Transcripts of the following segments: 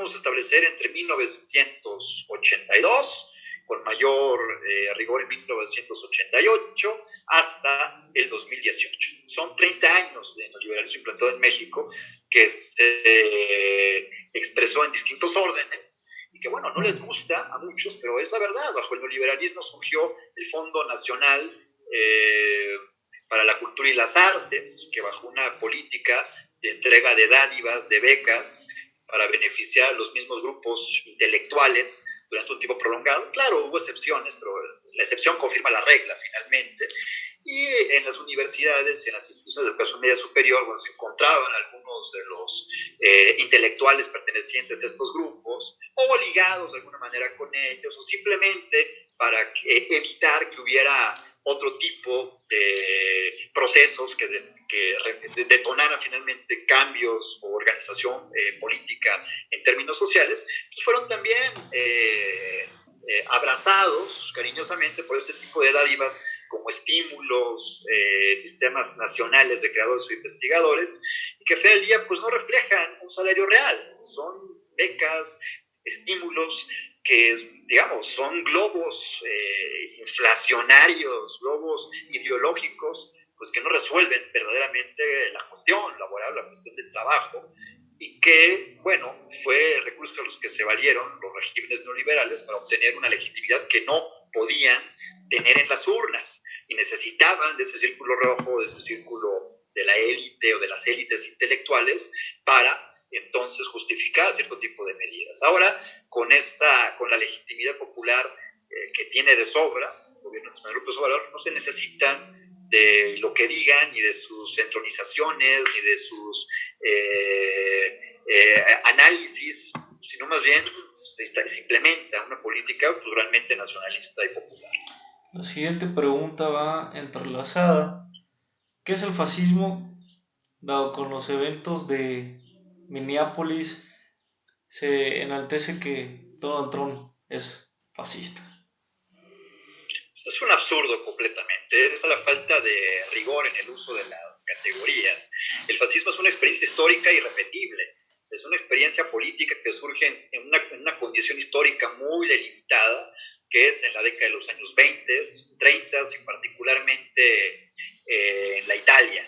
podemos establecer entre 1982, con mayor rigor en 1988, hasta el 2018. Son 30 años de neoliberalismo implantado en México que se expresó en distintos órdenes y que, bueno, no les gusta a muchos, pero es la verdad. Bajo el neoliberalismo surgió el Fondo Nacional para la Cultura y las Artes, que bajo una política de entrega de dádivas, de becas, para beneficiar a los mismos grupos intelectuales durante un tiempo prolongado. Claro, hubo excepciones, pero la excepción confirma la regla finalmente. Y en las universidades, en las instituciones de educación media superior, donde se encontraban algunos de los intelectuales pertenecientes a estos grupos, o ligados de alguna manera con ellos, o simplemente para evitar que hubiera otro tipo de procesos que detonaran finalmente cambios o organización política en términos sociales, pues fueron también abrazados cariñosamente por este tipo de dádivas como estímulos, sistemas nacionales de creadores o investigadores, y que al final del día pues no reflejan un salario real, son becas, estímulos que, digamos, son globos inflacionarios, globos ideológicos, pues que no resuelven verdaderamente la cuestión laboral, la cuestión del trabajo, y que, bueno, fue recursos a los que se valieron los regímenes neoliberales para obtener una legitimidad que no podían tener en las urnas, y necesitaban de ese círculo rojo, de ese círculo de la élite o de las élites intelectuales para entonces justificar cierto tipo de medidas. Ahora, con la legitimidad popular que tiene de sobra el gobierno de Manuel López Obrador, no se necesitan de lo que digan, ni de sus entronizaciones, ni de sus análisis, sino más bien se implementa una política pues, realmente nacionalista y popular. La siguiente pregunta va entrelazada. ¿Qué es el fascismo? Dado con los eventos de Minneapolis, se enaltece que Donald Trump es fascista. Es un absurdo completamente, es la falta de rigor en el uso de las categorías. El fascismo es una experiencia histórica irrepetible, es una experiencia política que surge en una condición histórica muy delimitada, que es en la década de los años 20, 30 y particularmente en la Italia.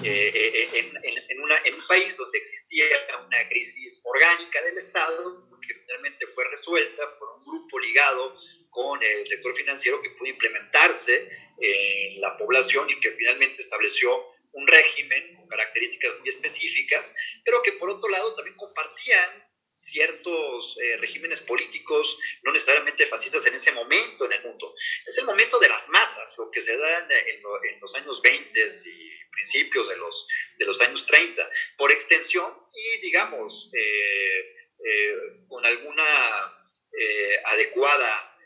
En un país donde existía una crisis orgánica del Estado, que finalmente fue resuelta por un grupo ligado con el sector financiero que pudo implementarse en la población y que finalmente estableció un régimen con características muy específicas, pero que por otro lado también compartían ciertos regímenes políticos, no necesariamente fascistas en ese momento en el mundo. Es el momento de las masas, lo que se da en los años 20 y principios de los años 30, por extensión y, digamos, con alguna adecuada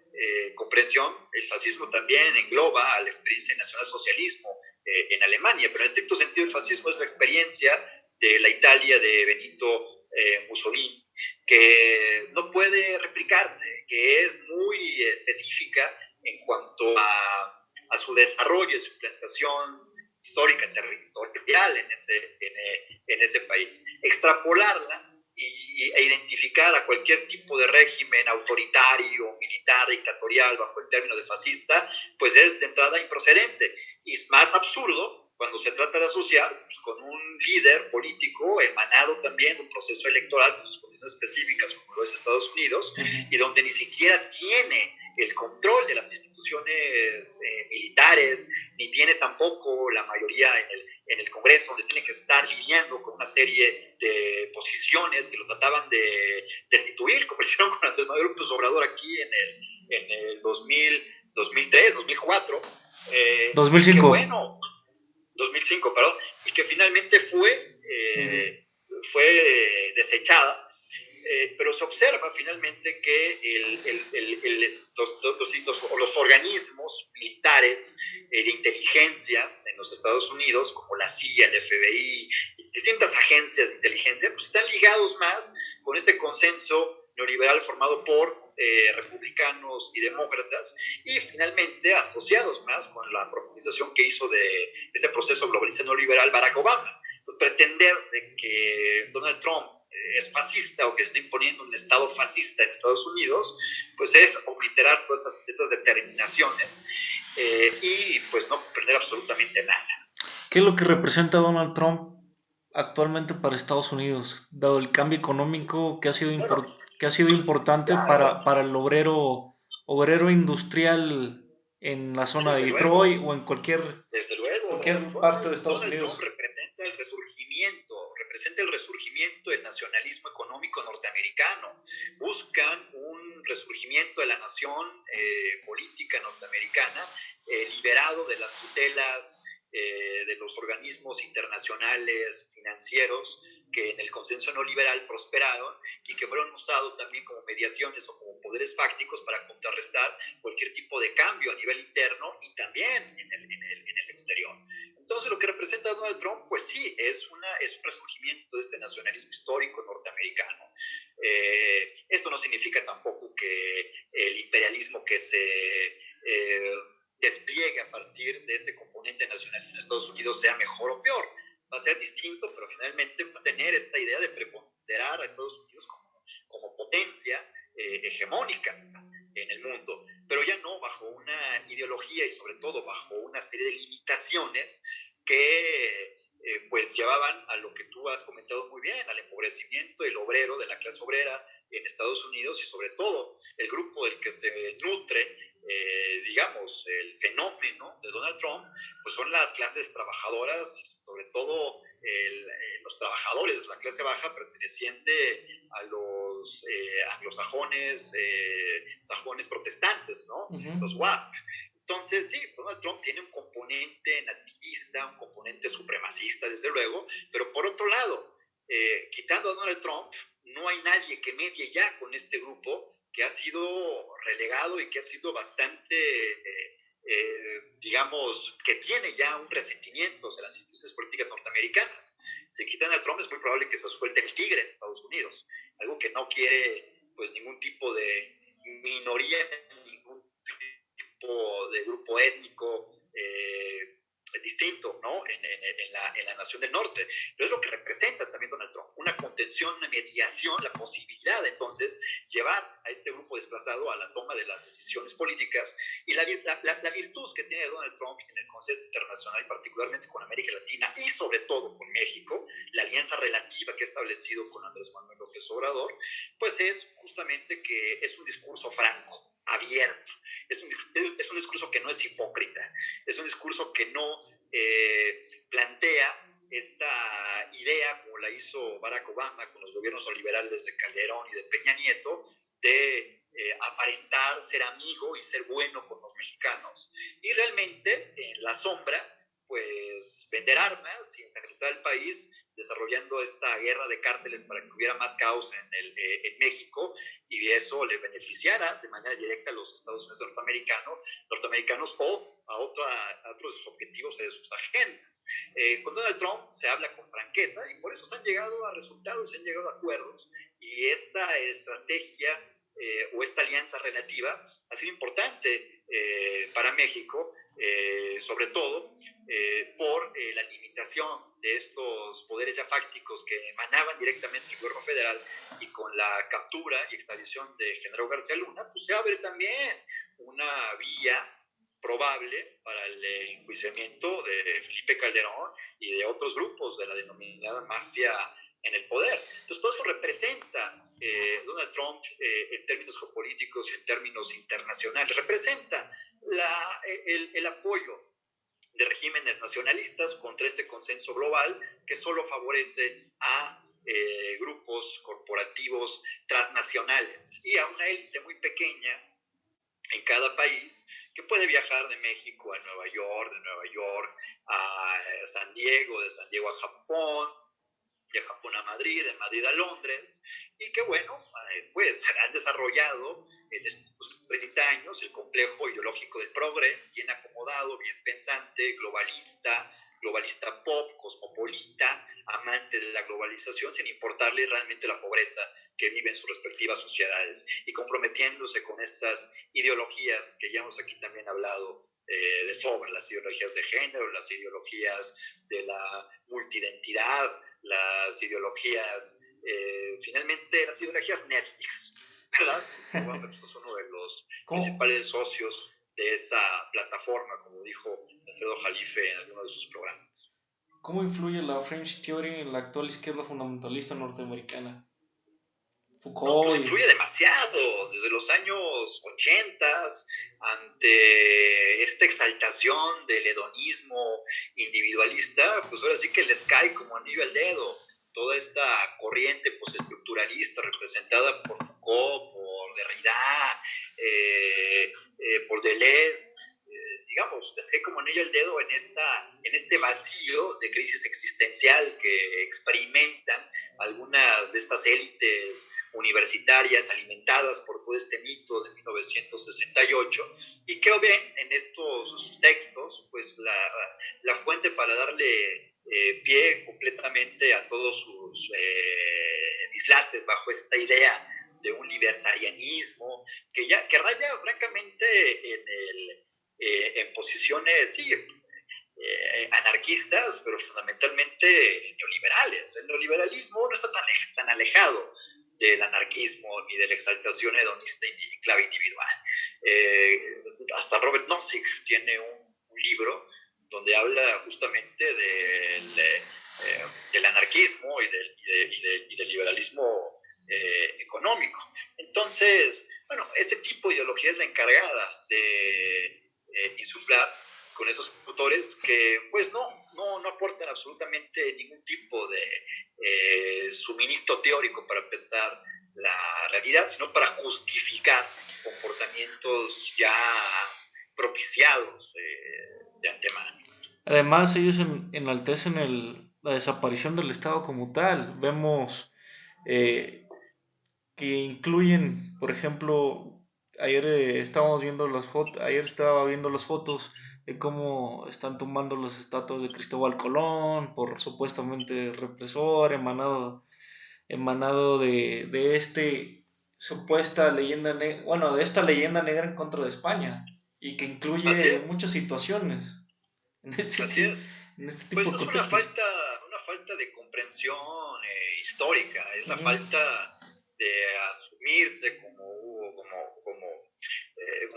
comprensión, el fascismo también engloba a la experiencia nacionalsocialismo en Alemania, pero en estricto sentido el fascismo es la experiencia de la Italia de Benito Mussolini, que no puede replicarse, que es muy específica en cuanto a su desarrollo y su implantación histórica territorial en ese país. Extrapolarla e identificar a cualquier tipo de régimen autoritario, militar, dictatorial bajo el término de fascista, pues es de entrada improcedente. Y es más absurdo cuando se trata de asociar pues, con un líder político emanado también de un proceso electoral con sus condiciones específicas, como lo es Estados Unidos, y donde ni siquiera tiene el control de las instituciones militares, ni tiene tampoco la mayoría en el Congreso, donde tiene que estar lidiando con una serie de posiciones que lo trataban de destituir, como hicieron con Andrés Manuel López Obrador aquí en el 2003, 2004. 2005. Que bueno, 2005, perdón, y que finalmente fue desechada. Pero se observa finalmente que los organismos militares de inteligencia en los Estados Unidos, como la CIA, el FBI, y distintas agencias de inteligencia, pues están ligados más con este consenso neoliberal formado por republicanos y demócratas, y finalmente asociados más con la profundización que hizo de este proceso globalista neoliberal Barack Obama. Entonces, pretender de que Donald Trump es fascista o que está imponiendo un Estado fascista en Estados Unidos, pues es obliterar todas estas determinaciones y pues no comprender absolutamente nada. ¿Qué es lo que representa Donald Trump actualmente para Estados Unidos, dado el cambio económico Bueno, que ha sido importante claro, para el obrero industrial en la zona de desde Detroit luego, o en desde luego, cualquier parte de Estados Donald Trump Unidos? representa el resurgimiento del nacionalismo económico norteamericano. Buscan un resurgimiento de la nación política norteamericana, liberado de las tutelas de los organismos internacionales financieros que en el consenso no liberal prosperaron y que fueron usados también como mediaciones o como poderes fácticos para contrarrestar cualquier tipo de cambio a nivel interno y también en el exterior. Entonces, lo que representa Donald Trump, pues sí, es un resurgimiento de este nacionalismo histórico norteamericano. Esto no significa tampoco que el imperialismo que se despliegue a partir de este componente nacionalista en Estados Unidos sea mejor o peor. Va a ser distinto, pero finalmente va a tener esta idea de preponderar a Estados Unidos como potencia hegemónica en el mundo, pero ya no bajo una ideología y sobre todo bajo una serie de limitaciones que pues llevaban a lo que tú has comentado muy bien, al empobrecimiento del obrero, de la clase obrera en Estados Unidos y sobre todo el grupo del que se nutre, digamos, el fenómeno de Donald Trump, pues son las clases trabajadoras, sobre todo los trabajadores, la clase baja perteneciente a los anglosajones, sajones protestantes, ¿no? Uh-huh. Los WASP. Entonces, sí, Donald Trump tiene un componente nativista, un componente supremacista, desde luego, pero por otro lado, quitando a Donald Trump, no hay nadie que medie ya con este grupo que ha sido relegado y que ha sido bastante, digamos, que tiene ya un resentimiento hacia las instituciones políticas norteamericanas. Si quitan a Trump es muy probable que se suelte el tigre en Estados Unidos, algo que no quiere pues ningún tipo de minoría, ningún tipo de grupo étnico distinto, ¿no? En la nación del norte. Pero es lo que representa también Donald Trump, una contención, una mediación, la posibilidad de entonces llevar a este grupo desplazado a la toma de las decisiones políticas y la virtud que tiene Donald Trump en el concepto internacional, particularmente con América Latina y sobre todo con México, la alianza relativa que ha establecido con Andrés Manuel López Obrador, pues es justamente que es un discurso franco, abierto. Es un discurso que no es hipócrita, es un discurso que no plantea esta idea, como la hizo Barack Obama con los gobiernos liberales de Calderón y de Peña Nieto, de aparentar ser amigo y ser bueno con los mexicanos. Y realmente, en la sombra, pues vender armas y ensangrentar el país, desarrollando esta guerra de cárteles para que hubiera más caos en México y eso le beneficiara de manera directa a los Estados Unidos norteamericanos o a otros de sus objetivos y de sus agendas. Con Donald Trump se habla con franqueza y por eso se han llegado a resultados, se han llegado a acuerdos y esta estrategia o esta alianza relativa ha sido importante para México, sobre todo por la limitación de estos poderes ya fácticos que emanaban directamente del gobierno federal y con la captura y extradición de Genaro García Luna, pues se abre también una vía probable para el enjuiciamiento de Felipe Calderón y de otros grupos de la denominada mafia en el poder. Entonces, todo eso representa Donald Trump en términos geopolíticos y en términos internacionales, representa el apoyo de regímenes nacionalistas contra este consenso global que solo favorece a grupos corporativos transnacionales y a una élite muy pequeña en cada país que puede viajar de México a Nueva York, de Nueva York a San Diego, de San Diego a Japón, de Japón a Madrid, de Madrid a Londres, y que bueno, pues han desarrollado en estos 30 años el complejo ideológico del progre, bien acomodado, bien pensante, globalista pop, cosmopolita, amante de la globalización, sin importarle realmente la pobreza que viven sus respectivas sociedades, y comprometiéndose con estas ideologías que ya hemos aquí también hablado de sobra, las ideologías de género, las ideologías de la multidentidad, las ideologías finalmente las ideologías Netflix, ¿verdad? Bueno, pues es uno de los principales socios de esa plataforma, como dijo Alfredo Jalife en alguno de sus programas. ¿Cómo influye la Fringe Theory en la actual izquierda fundamentalista norteamericana? No, pues influye demasiado, desde los años 80, ante esta exaltación del hedonismo individualista, pues ahora sí que les cae como anillo al dedo toda esta corriente postestructuralista representada por Foucault, por Derrida, por Deleuze, digamos, les cae como anillo al dedo en este vacío de crisis existencial que experimentan algunas de estas élites universitarias alimentadas por todo este mito de 1968 y que ven en estos textos pues la fuente para darle pie completamente a todos sus dislates bajo esta idea de un libertarianismo que raya francamente en posiciones, sí, anarquistas, pero fundamentalmente neoliberales. El neoliberalismo no está tan alejado del anarquismo ni de la exaltación hedonista en clave individual. Hasta Robert Nozick tiene un libro donde habla justamente del anarquismo y del liberalismo económico. Entonces, bueno, este tipo de ideología es la encargada de insuflar con esos autores que pues no aportan absolutamente ningún tipo de suministro teórico para pensar la realidad, sino para justificar comportamientos ya propiciados de antemano. Además, ellos enaltecen la desaparición del Estado como tal. Vemos que incluyen, por ejemplo, ayer ayer estaba viendo las fotos de cómo están tumbando las estatuas de Cristóbal Colón por supuestamente represor, emanado de supuesta leyenda negra, de esta leyenda negra en contra de España, y que incluye muchas situaciones. Así es. En este tipo pues de es una falta de comprensión histórica, es la falta de asumirse como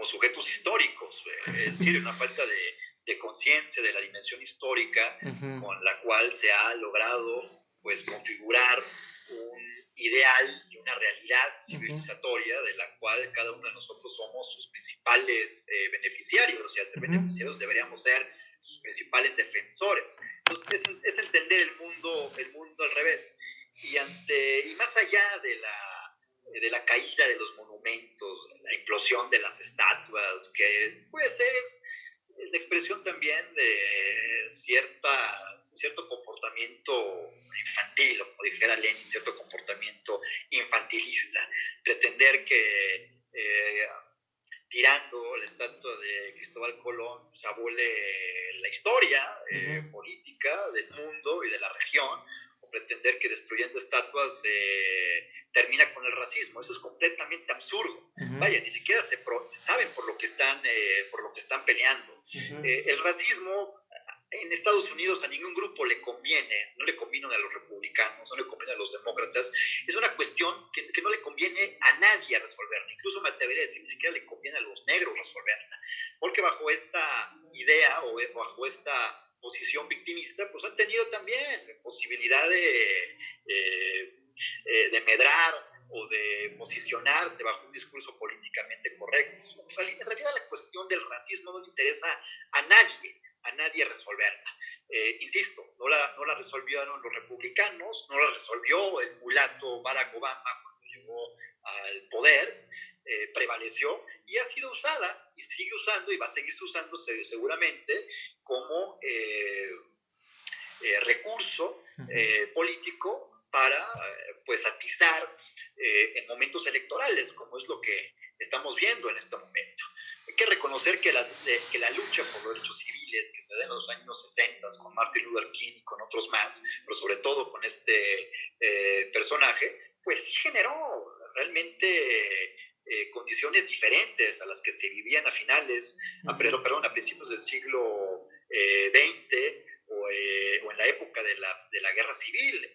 sujetos históricos, es decir, una falta de conciencia de la dimensión histórica con la cual se ha logrado pues configurar un ideal y una realidad civilizatoria de la cual cada uno de nosotros somos sus principales beneficiarios, y al ser beneficiarios deberíamos ser sus principales defensores. Entonces es entender el mundo al revés, y más allá de la caída de los monumentos, la implosión de las estatuas, que pues es la expresión también de cierto comportamiento infantil, o como dijera Lenin, cierto comportamiento infantilista. Pretender que tirando la estatua de Cristóbal Colón se abole la historia política del mundo y de la región, o pretender que destruyendo estatuas termina con el racismo. Eso es completamente absurdo. Vaya, ni siquiera se saben por lo que están peleando. El racismo en Estados Unidos a ningún grupo le conviene, no le conviene a los republicanos, no le conviene a los demócratas. Es una cuestión que no le conviene a nadie resolverla, incluso me atrevería a decir, ni siquiera le conviene a los negros resolverla, porque bajo esta idea o bajo esta posición victimista, pues han tenido también posibilidad de medrar o de posicionarse bajo un discurso políticamente correcto. En realidad la cuestión del racismo no le interesa a nadie resolverla. Insisto, no la resolvieron los republicanos, no la resolvió el mulato Barack Obama cuando llegó al poder, prevaleció y ha sido usada y sigue usando y va a seguirse usando seguramente como recurso político para pues atizar en momentos electorales, como es lo que estamos viendo en este momento. Hay que reconocer que la lucha por los derechos civiles que se da en los años 60 con Martin Luther King y con otros más, pero sobre todo con este personaje, pues sí generó realmente condiciones diferentes a las que se vivían a principios del siglo XX o en la época de la guerra civil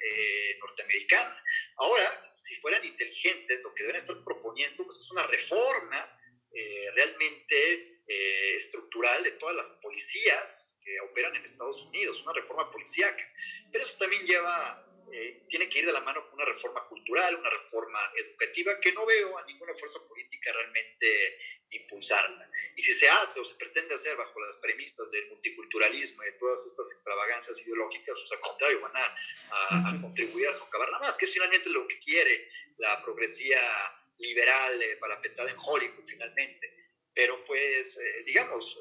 norteamericana. Ahora, si fueran inteligentes, lo que deben estar proponiendo pues, es una reforma realmente estructural de todas las policías que operan en Estados Unidos, una reforma policíaca. Pero eso también tiene que ir de la mano con una reforma cultural, una reforma educativa, que no veo a ninguna fuerza política realmente impulsarla. Y si se hace o se pretende hacer bajo las premisas del multiculturalismo y de todas estas extravagancias ideológicas, pues al contrario, van a contribuir a socavarla más, que es finalmente lo que quiere la progresía liberal parapetada en Hollywood, finalmente. Pero pues, digamos,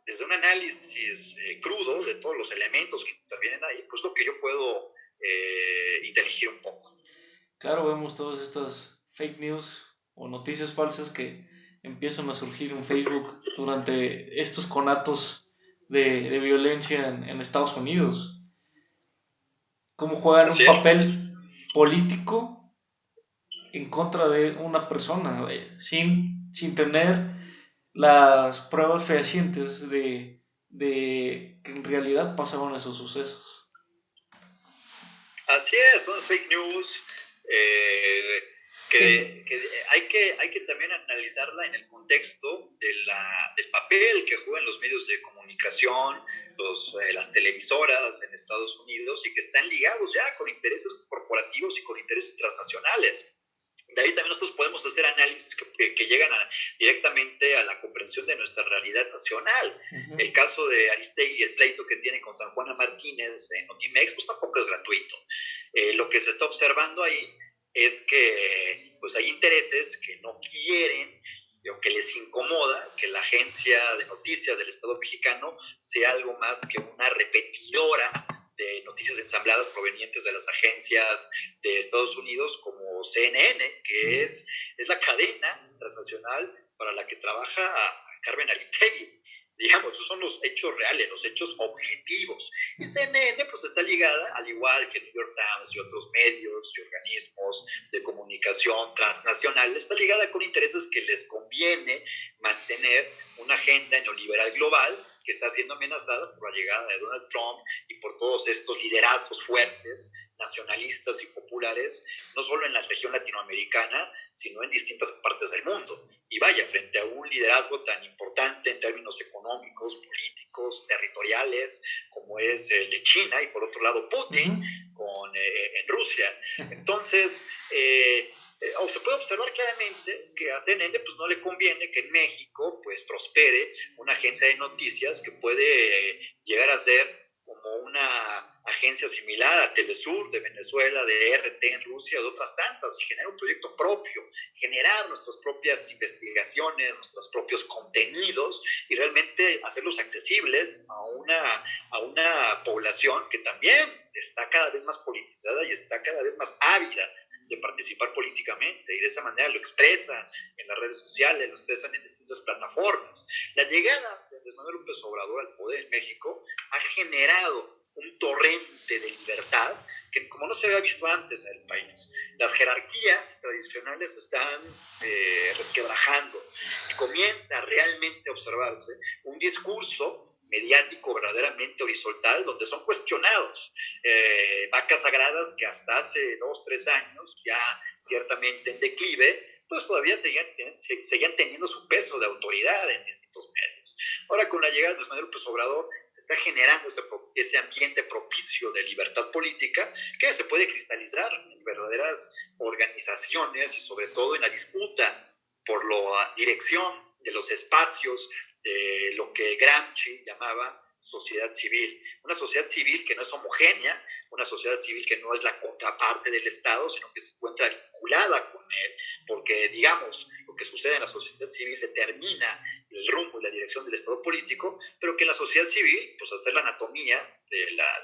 desde un análisis crudo de todos los elementos que intervienen ahí, pues lo que yo puedo inteligir un poco. Claro, vemos todas estas fake news o noticias falsas que empiezan a surgir en Facebook durante estos conatos de violencia en Estados Unidos. Cómo juegan un Así es. papel político en contra de una persona, sin tener las pruebas fehacientes de que en realidad pasaron esos sucesos. Así es, ¿no? Fake news, que hay que también analizarla en el contexto del papel que juegan los medios de comunicación, las televisoras en Estados Unidos, y que están ligados ya con intereses corporativos y con intereses transnacionales. De ahí también nosotros podemos hacer análisis que llegan directamente a la comprensión de nuestra realidad nacional. Uh-huh. El caso de Aristegui y el pleito que tiene con San Juana Martínez en Notimex, pues tampoco es gratuito. Lo que se está observando ahí es que pues hay intereses que no quieren o que les incomoda que la agencia de noticias del Estado mexicano sea algo más que una repetidora de noticias ensambladas provenientes de las agencias de Estados Unidos como CNN, que es la cadena transnacional para la que trabaja Carmen Aristegui. Digamos, esos son los hechos reales, los hechos objetivos. Y CNN pues está ligada, al igual que New York Times y otros medios y organismos de comunicación transnacional, está ligada con intereses que les conviene mantener una agenda neoliberal global que está siendo amenazada por la llegada de Donald Trump y por todos estos liderazgos fuertes, nacionalistas y populares, no solo en la región latinoamericana, sino en distintas partes del mundo. Y vaya, frente a un liderazgo tan importante en términos económicos, políticos, territoriales, como es el de China, y por otro lado Putin, en Rusia. Entonces, o se puede observar claramente que a CNN pues, no le conviene que en México pues, prospere una agencia de noticias que puede llegar a ser como una agencia similar a Telesur de Venezuela, de RT en Rusia, de otras tantas, y generar un proyecto propio, generar nuestras propias investigaciones, nuestros propios contenidos, y realmente hacerlos accesibles a una población que también está cada vez más politizada y está cada vez más ávida de participar políticamente, y de esa manera lo expresan en las redes sociales, lo expresan en distintas plataformas. La llegada de Andrés Manuel López Obrador al poder en México ha generado un torrente de libertad que como no se había visto antes en el país. Las jerarquías tradicionales están resquebrajando y comienza realmente a observarse un discurso mediático verdaderamente horizontal, donde son cuestionados vacas sagradas que hasta hace 2-3 años, ya ciertamente en declive, pues todavía seguían teniendo su peso de autoridad en distintos medios. Ahora, con la llegada de Andrés Manuel López Obrador, se está generando ese ambiente propicio de libertad política que se puede cristalizar en verdaderas organizaciones y sobre todo en la disputa por la dirección de los espacios de lo que Gramsci llamaba sociedad civil. Una sociedad civil que no es homogénea, una sociedad civil que no es la contraparte del Estado, sino que se encuentra vinculada con él, porque, digamos, lo que sucede en la sociedad civil determina el rumbo y la dirección del Estado político, pero que en la sociedad civil, pues hacer la anatomía de la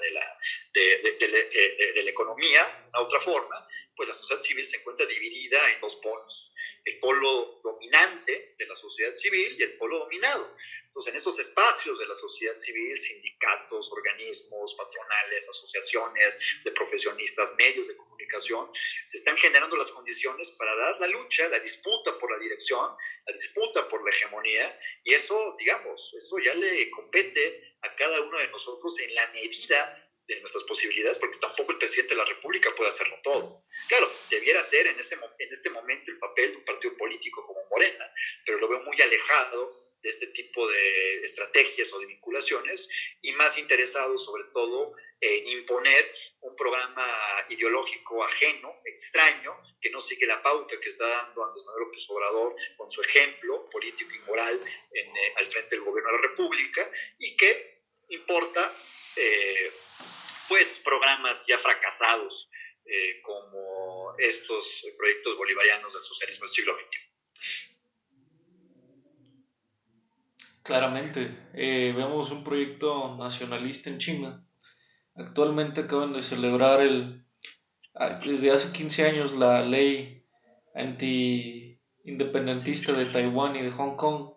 economía, de una otra forma, pues la sociedad civil se encuentra dividida en dos polos. El polo dominante de la sociedad civil y el polo dominado. Entonces, en esos espacios de la sociedad civil, sindicatos, organismos, patronales, asociaciones de profesionistas, medios de comunicación, se están generando las condiciones para dar la lucha, la disputa por la dirección, la disputa por la hegemonía, y eso, digamos, eso ya le compete a cada uno de nosotros en la medida de nuestras posibilidades, porque tampoco el presidente de la República puede hacerlo todo. Claro, debiera ser en este momento el papel de un partido político como Morena, pero lo veo muy alejado de este tipo de estrategias o de vinculaciones y más interesado sobre todo en imponer un programa ideológico ajeno, extraño, que no sigue la pauta que está dando Andrés Manuel López Obrador con su ejemplo político y moral al frente del gobierno de la República, y que importa pues programas ya fracasados como estos proyectos bolivarianos del socialismo del siglo XXI. Claramente, vemos un proyecto nacionalista en China. Actualmente acaban de celebrar desde hace 15 años la ley anti-independentista de Taiwán y de Hong Kong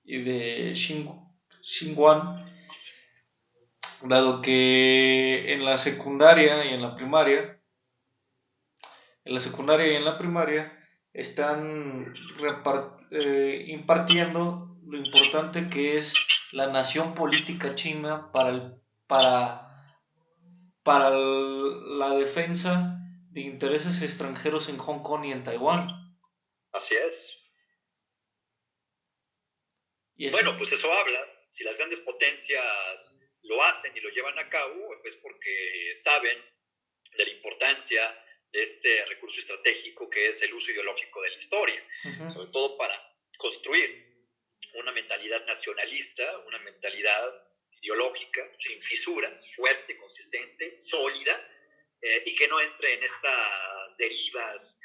y de Xinjiang, dado que en la secundaria y en la primaria, están impartiendo lo importante que es la nación política china para la defensa de intereses extranjeros en Hong Kong y en Taiwán. Así es. Bueno, pues eso habla. Si las grandes potencias lo hacen y lo llevan a cabo, pues porque saben de la importancia de este recurso estratégico que es el uso ideológico de la historia, sobre todo para construir una mentalidad nacionalista, una mentalidad ideológica, sin fisuras, fuerte, consistente, sólida, y que no entre en estas derivas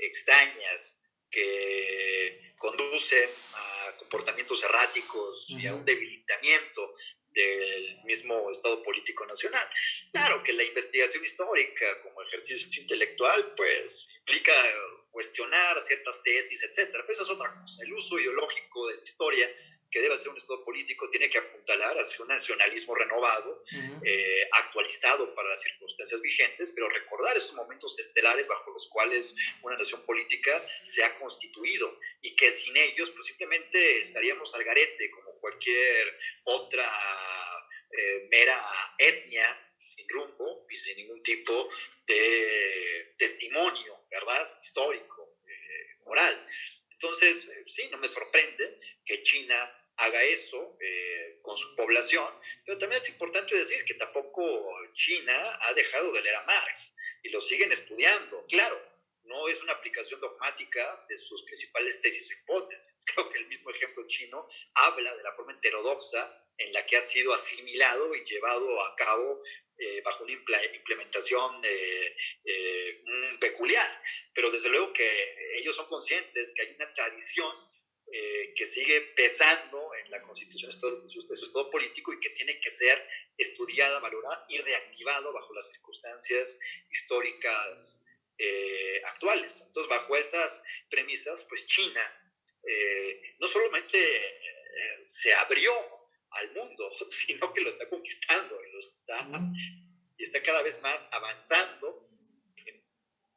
extrañas que conducen a comportamientos erráticos y a un debilitamiento del mismo Estado político nacional. Claro que la investigación histórica como ejercicio intelectual pues implica cuestionar ciertas tesis, etcétera, pero eso es otra cosa. El uso ideológico de la historia que debe ser un Estado político tiene que apuntalar hacia un nacionalismo renovado, actualizado para las circunstancias vigentes, pero recordar esos momentos estelares bajo los cuales una nación política se ha constituido y que sin ellos pues simplemente estaríamos al garete como cualquier otra mera etnia sin rumbo y sin ningún tipo de testimonio, ¿verdad? Histórico, moral. Entonces, sí, no me sorprende que China haga eso con su población, pero también es importante decir que tampoco China ha dejado de leer a Marx y lo siguen estudiando. Claro, no es una aplicación dogmática de sus principales tesis o hipótesis. Creo que el mismo ejemplo chino habla de la forma heterodoxa en la que ha sido asimilado y llevado a cabo bajo una implementación peculiar. Pero desde luego que ellos son conscientes que hay una tradición que sigue pesando en la constitución de su estado político y que tiene que ser estudiada, valorada y reactivada bajo las circunstancias históricas actuales. Entonces, bajo esas premisas, pues China no solamente se abrió al mundo, sino que lo está conquistando y está cada vez más avanzando en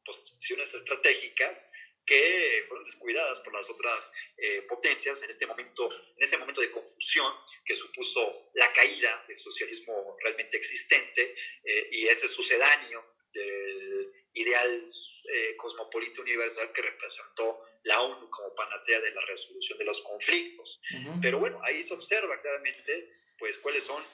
posiciones estratégicas que fueron descuidadas por las otras potencias en ese momento de confusión que supuso la caída del socialismo realmente existente y ese sucedáneo del ideal cosmopolita universal que representó la ONU como panacea de la resolución de los conflictos. Pero bueno, ahí se observa claramente pues cuáles son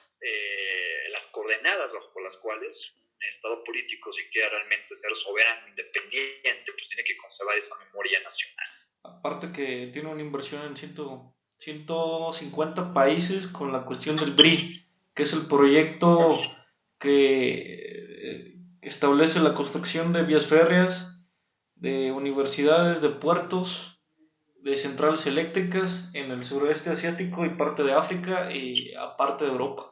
las coordenadas bajo las cuales un Estado político, si quiere realmente ser soberano, independiente, pues tiene que conservar esa memoria nacional. Aparte que tiene una inversión en 150 países con la cuestión del BRI, que es el proyecto que establece la construcción de vías férreas, de universidades, de puertos, de centrales eléctricas en el sureste asiático y parte de África y aparte de Europa.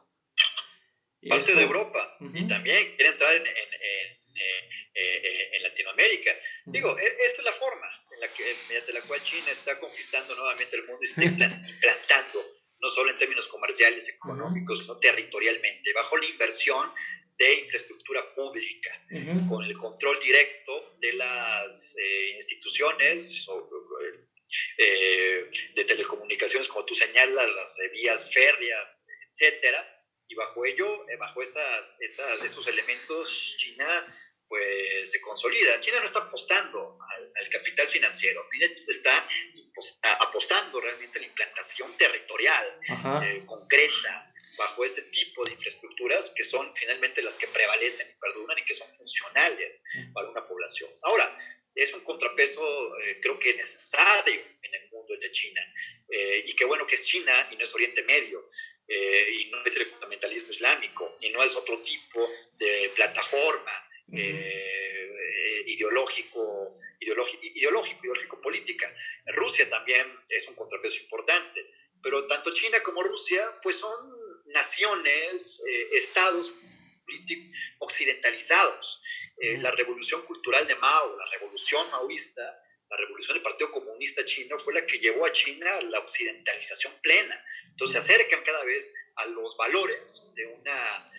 Parte de Europa, y también quiere entrar en Latinoamérica. Digo, esta es la forma mediante la cual China está conquistando nuevamente el mundo y está implantando, no solo en términos comerciales, económicos, sino territorialmente, bajo la inversión de infraestructura pública, con el control directo de las instituciones de telecomunicaciones, como tú señalas, las vías férreas, etcétera, y bajo ello, bajo esos elementos, China pues se consolida. China no está apostando al capital financiero, China está apostando realmente a la implantación territorial concreta bajo ese tipo de infraestructuras que son finalmente las que prevalecen y perduran y que son funcionales para una población. Ahora, es un contrapeso creo que necesario en el mundo de China, y qué bueno que es China y no es Oriente Medio, y no es el fundamentalismo islámico y no es otro tipo de plataforma ideológico-política. Rusia también es un contrapeso importante, pero tanto China como Rusia pues son naciones, estados políticos occidentalizados. La revolución cultural de Mao, la revolución maoísta, la revolución del Partido Comunista Chino fue la que llevó a China a la occidentalización plena. Entonces se acercan cada vez a los valores de una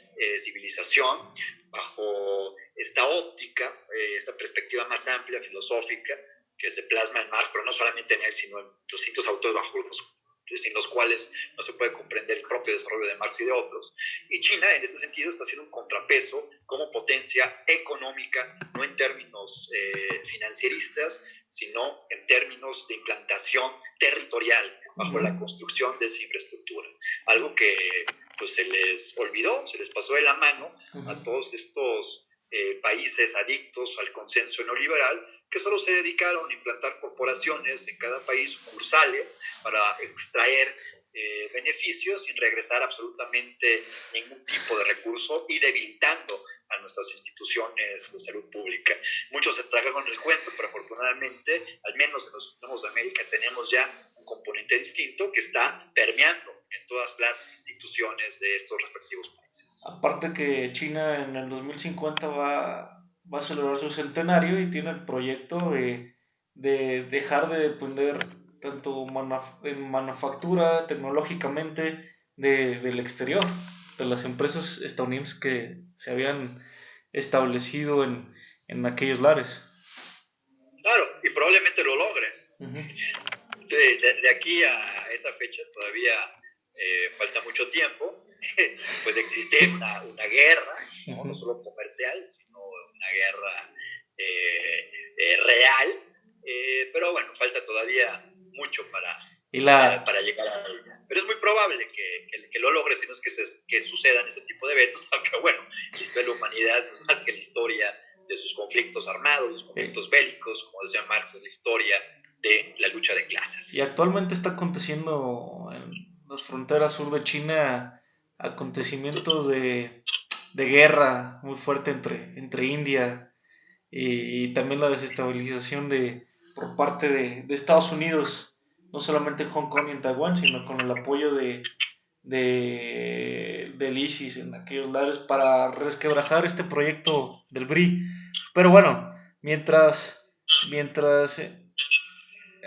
civilización bajo esta óptica, esta perspectiva más amplia, filosófica, que se plasma en Marx, pero no solamente en él, sino en los distintos autores bajo sin los cuales no se puede comprender el propio desarrollo de Marx y de otros. Y China, en ese sentido, está haciendo un contrapeso como potencia económica, no en términos financieristas, sino en términos de implantación territorial bajo la construcción de esa infraestructura. Algo que pues se les olvidó, se les pasó de la mano a todos estos países adictos al consenso neoliberal, que solo se dedicaron a implantar corporaciones en cada país, sucursales, para extraer beneficios sin regresar absolutamente ningún tipo de recurso y debilitando a nuestras instituciones de salud pública. Muchos se tragaron el cuento, pero afortunadamente, al menos en los extremos de América, tenemos ya un componente distinto que está permeando en todas las instituciones de estos respectivos países. Aparte que China en el 2050 va a celebrar su centenario y tiene el proyecto de dejar de depender tanto en manufactura, tecnológicamente, del exterior, de las empresas estadounidenses que se habían establecido en aquellos lares. Claro, y probablemente lo logren. De aquí a esa fecha todavía falta mucho tiempo. Pues existe una guerra, no solo comercial, sino una guerra real, pero bueno, falta todavía mucho para llegar a ella. Pero es muy probable que lo logre, si no es que sucedan ese tipo de eventos, aunque bueno, la historia de la humanidad no es más que la historia de sus conflictos armados, los conflictos bélicos, como decía Marx, es la historia de la lucha de clases. Y actualmente está aconteciendo en las fronteras sur de China acontecimientos de guerra muy fuerte entre India y también la desestabilización por parte de Estados Unidos, no solamente en Hong Kong y en Taiwán, sino con el apoyo del ISIS en aquellos lares para resquebrajar este proyecto del BRI. Pero bueno, mientras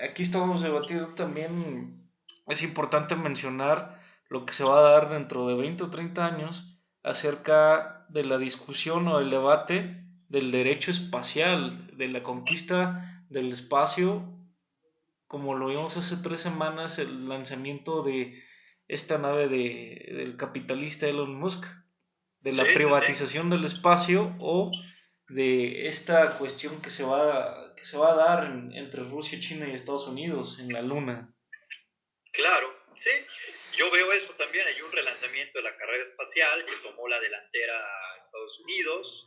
aquí estamos debatiendo, también es importante mencionar lo que se va a dar dentro de 20 o 30 años acerca de la discusión o el debate del derecho espacial, de la conquista del espacio, como lo vimos hace 3 semanas, el lanzamiento de esta nave del capitalista Elon Musk, de la privatización del espacio o de esta cuestión que se va a dar entre Rusia, China y Estados Unidos en la Luna. Claro, sí. Yo veo eso también. Hay un relanzamiento de la carrera espacial que tomó la delantera a Estados Unidos,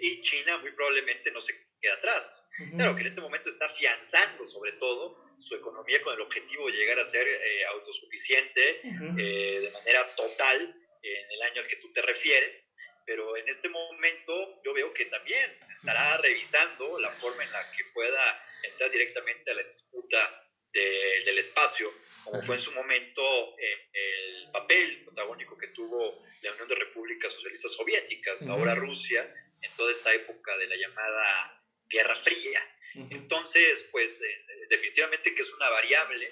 y China muy probablemente no se queda atrás. Claro que en este momento está afianzando sobre todo su economía con el objetivo de llegar a ser autosuficiente de manera total en el año al que tú te refieres, pero en este momento yo veo que también estará revisando la forma en la que pueda entrar directamente a la disputa del espacio, como fue en su momento el papel protagónico que tuvo la Unión de Repúblicas Socialistas Soviéticas, ahora Rusia, en toda esta época de la llamada Guerra Fría. Entonces, pues definitivamente que es una variable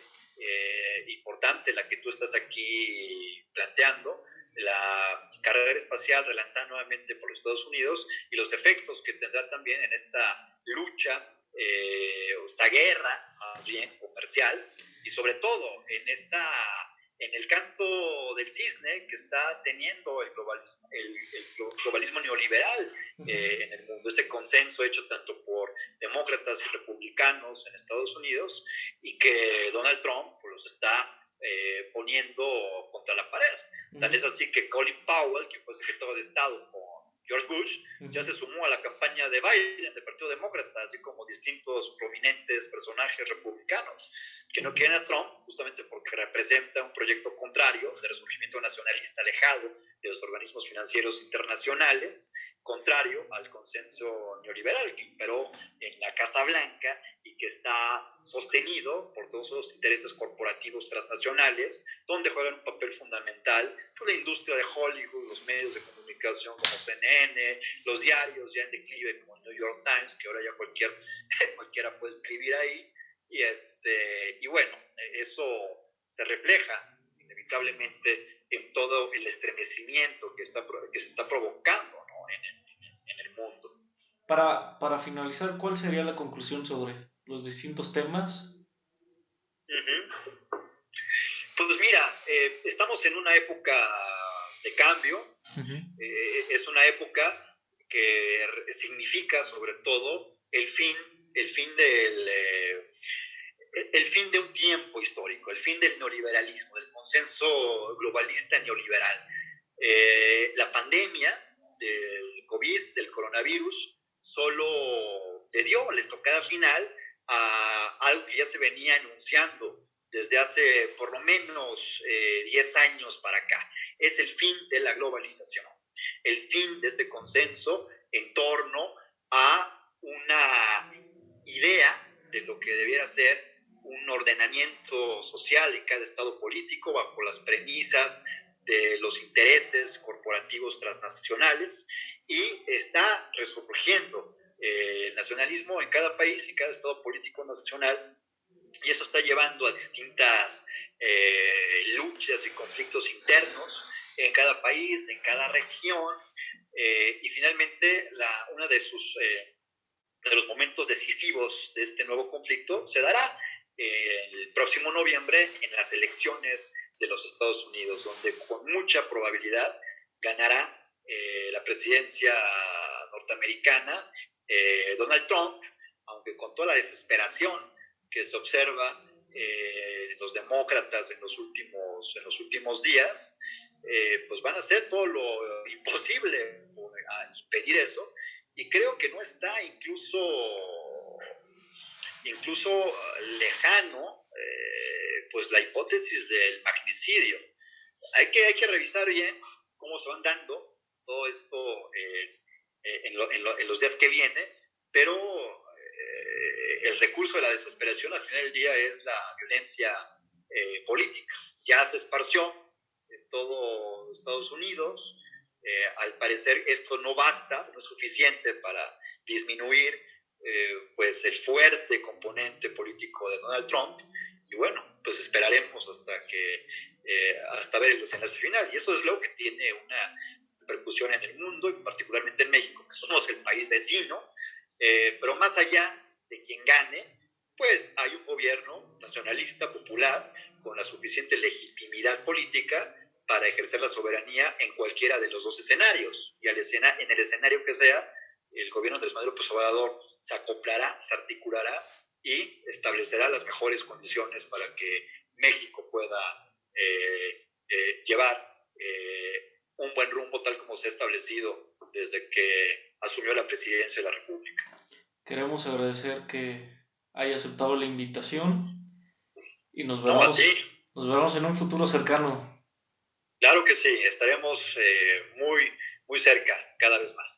importante la que tú estás aquí planteando, la carrera espacial relanzada nuevamente por los Estados Unidos y los efectos que tendrá también en esta lucha, esta guerra más bien comercial, y sobre todo en esta en el canto del cisne que está teniendo el globalismo neoliberal en el mundo, este consenso hecho tanto por demócratas y republicanos en Estados Unidos, y que Donald Trump pues, los está poniendo contra la pared. Tal es así que Colin Powell, que fue secretario de Estado con George Bush, ya se sumó a la campaña de Biden, del Partido Demócrata, así como distintos prominentes personajes republicanos que no quieren a Trump, justamente porque representa un proyecto contrario de resurgimiento nacionalista alejado de los organismos financieros internacionales, contrario al consenso neoliberal que imperó en la Casa Blanca y que está sostenido por todos los intereses corporativos transnacionales, donde juegan un papel fundamental por la industria de Hollywood, los medios de comunicación como CNN, los diarios ya en declive como el New York Times, que ahora ya cualquiera puede escribir ahí, y bueno, eso se refleja inevitablemente en todo el estremecimiento que se está provocando, ¿no? en el mundo. Para finalizar, ¿cuál sería la conclusión sobre los distintos temas? Pues mira, estamos en una época de cambio, es una época que significa sobre todo el fin de un tiempo histórico, el fin del neoliberalismo, del consenso globalista neoliberal. La pandemia del COVID, del coronavirus, solo le dio la estocada final a algo que ya se venía anunciando desde hace por lo menos 10 años para acá. Es el fin de la globalización, el fin de este consenso en torno a una idea de lo que debiera ser un ordenamiento social en cada estado político bajo las premisas de los intereses corporativos transnacionales, y está resurgiendo el nacionalismo en cada país y cada estado político nacional, y eso está llevando a distintas luchas y conflictos internos en cada país, en cada región, y finalmente uno de los momentos decisivos de este nuevo conflicto se dará el próximo noviembre en las elecciones de los Estados Unidos, donde con mucha probabilidad ganará la presidencia norteamericana Donald Trump, aunque con toda la desesperación que se observa los demócratas en los últimos días, pues van a hacer todo lo imposible por impedir eso, y creo que no está incluso lejano pues la hipótesis del magnicidio. Hay que revisar bien cómo se van dando todo esto en los días que vienen, pero el recurso de la desesperación al final del día es la violencia política. Ya se esparció en todo Estados Unidos. Al parecer esto no basta, no es suficiente para disminuir pues el fuerte componente político de Donald Trump, y bueno, pues esperaremos hasta ver el desenlace final, y eso es lo que tiene una repercusión en el mundo y particularmente en México, que somos el país vecino, pero más allá de quien gane, pues hay un gobierno nacionalista popular con la suficiente legitimidad política para ejercer la soberanía en cualquiera de los dos escenarios, y en el escenario que sea, el gobierno de Andrés Manuel López Obrador se acoplará, se articulará y establecerá las mejores condiciones para que México pueda llevar un buen rumbo tal como se ha establecido desde que asumió la presidencia de la República. Queremos agradecer que haya aceptado la invitación y nos vemos en un futuro cercano. Claro que sí, estaremos muy, muy cerca cada vez más.